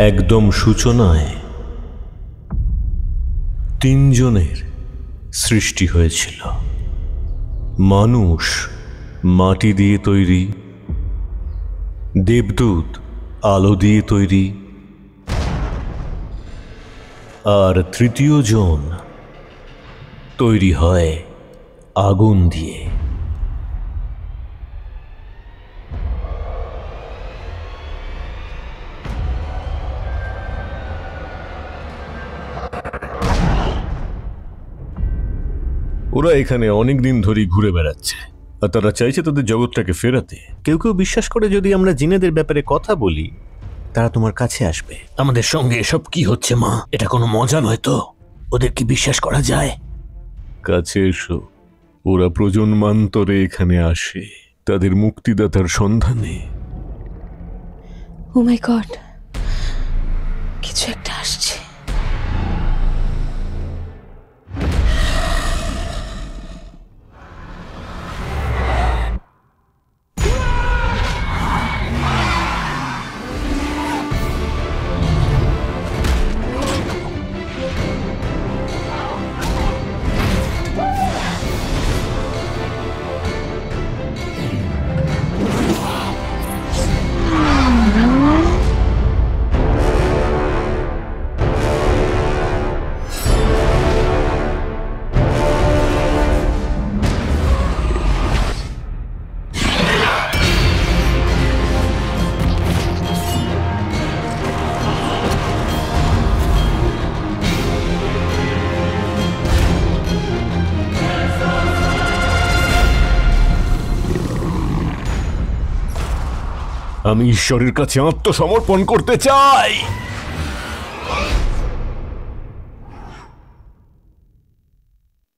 একদম সূচনায় তিনজনের সৃষ্টি হয়েছিল। মানুষ মাটি দিয়ে তৈরি, দেবদূত আলো দিয়ে তৈরি, আর তৃতীয় জন তৈরি হয় আগুন দিয়ে। ওরা এখানে অনেক দিন ধরেই ঘুরে বেড়াচ্ছে, আর তারা চাইছে তাদের জগৎটাকে ফেরাতে। কেউ কেউ বিশ্বাস করে যদি আমরা জিনেদের ব্যাপারে কথা বলি তারা তোমার কাছে আসবে। আমাদের সঙ্গে এসব কি হচ্ছে মা? এটা কোনো মজা নয় তো? ওদের কি বিশ্বাস করা যায়? কাছে এসো। ওরা প্রজন্মান্তরে এখানে আসে তাদের মুক্তিদাতার সন্ধানে। ও মাই গড, কিছু একটা আসছে। আমি ঈশ্বরের কাছে আত্মসমর্পণ করতে চাই।